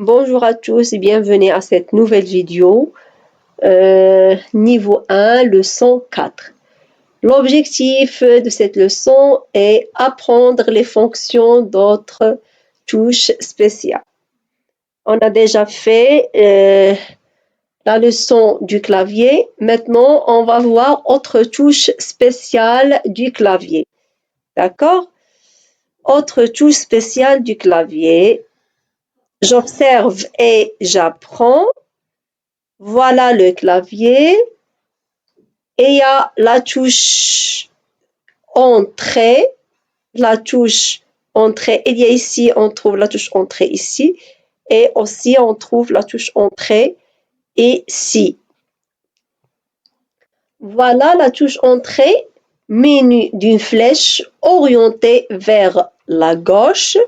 Bonjour à tous et bienvenue à cette nouvelle vidéo, niveau 1, leçon 4. L'objectif de cette leçon est apprendre les fonctions d'autres touches spéciales. On a déjà fait la leçon du clavier. Maintenant, on va voir autre touche spéciale du clavier. D'accord? Autre touche spéciale du clavier. J'observe et j'apprends. Voilà le clavier. Et il y a la touche entrée. La touche entrée. Il y a ici, on trouve la touche entrée ici. Et aussi, on trouve la touche entrée ici. Voilà la touche entrée munie d'une flèche orientée vers la gauche,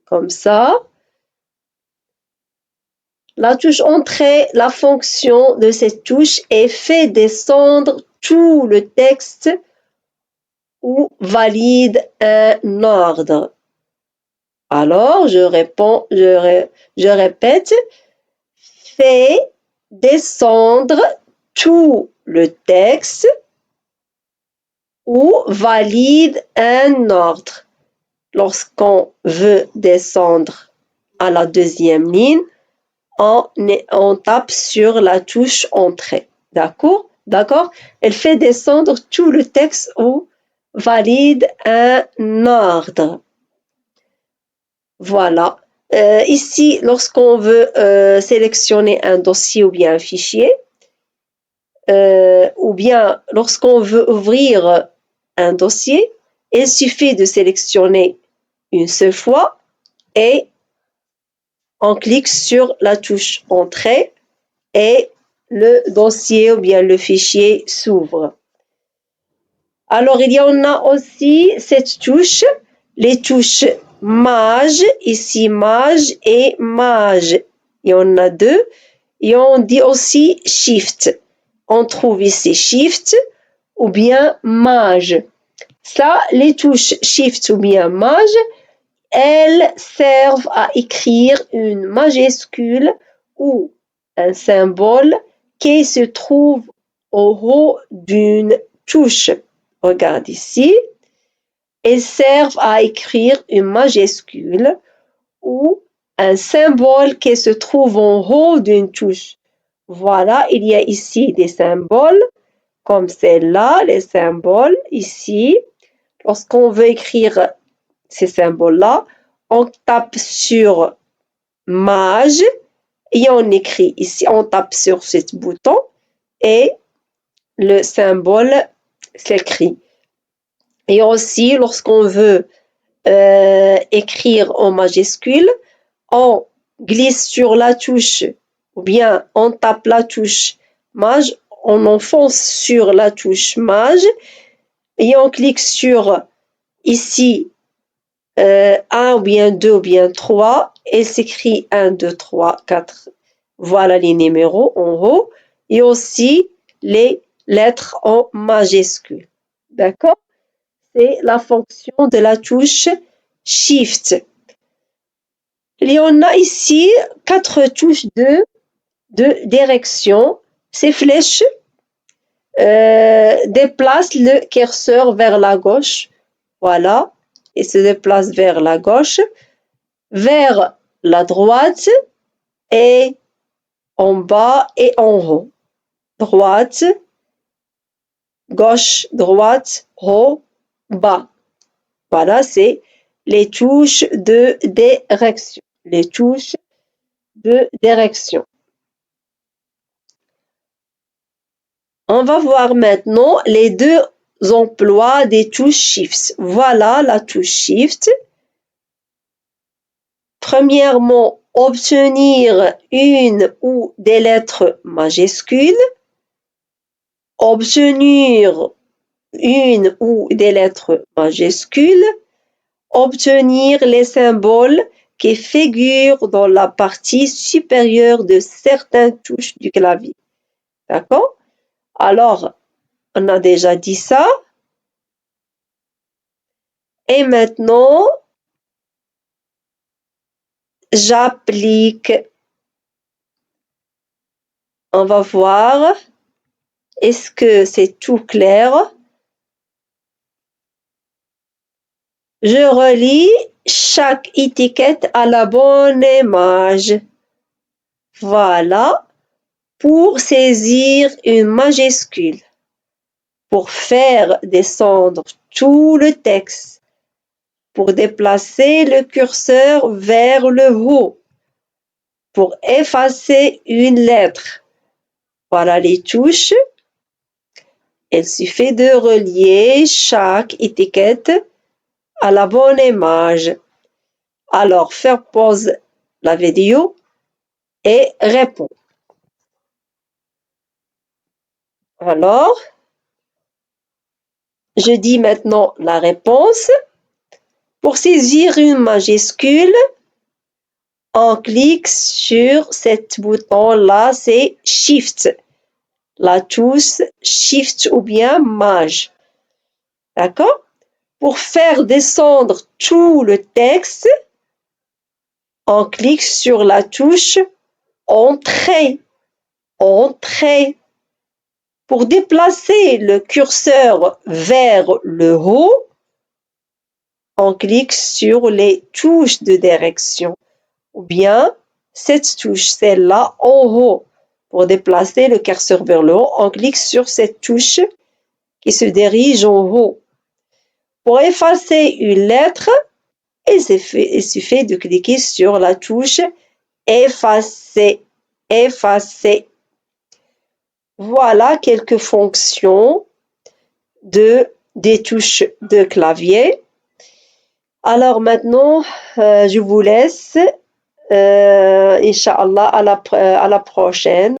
comme ça. La touche entrée, la fonction de cette touche est fait descendre tout le texte ou valide un ordre. Alors, je répète, fait descendre tout le texte ou valide un ordre. Lorsqu'on veut descendre à la deuxième ligne, on tape sur la touche entrée. D'accord? D'accord? Elle fait descendre tout le texte ou valide un ordre. Voilà. Ici, lorsqu'on veut sélectionner un dossier ou bien un fichier, ou bien lorsqu'on veut ouvrir un dossier, il suffit de sélectionner une seule fois et on clique sur la touche entrée et le dossier ou bien le fichier s'ouvre. Alors, il y en a aussi cette touche, les touches maj, ici maj et maj. Il y en a deux. Et on dit aussi shift. On trouve ici shift ou bien maj. Ça, les touches shift ou bien maj, elles servent à écrire une majuscule ou un symbole qui se trouve au haut d'une touche. Regarde ici. Elles servent à écrire une majuscule ou un symbole qui se trouve en haut d'une touche. Voilà, il y a ici des symboles comme celle-là, les symboles ici. Lorsqu'on veut écrire ces symboles-là, on tape sur maj et on écrit ici, on tape sur ce bouton et le symbole s'écrit. Et aussi, lorsqu'on veut écrire en majuscule, on glisse sur la touche ou bien on tape la touche maj, on enfonce sur la touche maj et on clique sur ici 1 ou bien 2 ou bien 3 et s'écrit 1, 2, 3, 4. Voilà les numéros en haut et aussi les lettres en majuscule. D'accord? C'est la fonction de la touche Shift. Il y en a ici 4 touches de direction. Ces flèches déplacent le curseur vers la gauche. Voilà. Et se déplace vers la gauche, vers la droite et en bas et en haut. Droite, gauche, droite, haut, bas. Voilà, c'est les touches de direction. Les touches de direction. On va voir maintenant les deux emplois des touches Shift. Voilà la touche Shift. Premièrement, obtenir une ou des lettres majuscules. Obtenir une ou des lettres majuscules. Obtenir les symboles qui figurent dans la partie supérieure de certaines touches du clavier. D'accord? Alors, on a déjà dit ça. Et maintenant, j'applique on va voir. Est-ce que c'est tout clair? Je relis chaque étiquette à la bonne image. Voilà. Pour saisir une majuscule. Pour faire descendre tout le texte. Pour déplacer le curseur vers le haut. Pour effacer une lettre. Voilà les touches. Il suffit de relier chaque étiquette à la bonne image. Alors, faire pause la vidéo et répondre. Alors, je dis maintenant la réponse. Pour saisir une majuscule, on clique sur cet bouton-là, c'est Shift. La touche Shift ou bien Maj. D'accord? Pour faire descendre tout le texte, on clique sur la touche Entrée. Entrée. Pour déplacer le curseur vers le haut, on clique sur les touches de direction. Ou bien cette touche, celle-là en haut. Pour déplacer le curseur vers le haut, on clique sur cette touche qui se dirige en haut. Pour effacer une lettre, il suffit de cliquer sur la touche Effacer. Effacer. Voilà quelques fonctions des touches de clavier. Alors maintenant, je vous laisse. Inch'Allah, à la prochaine.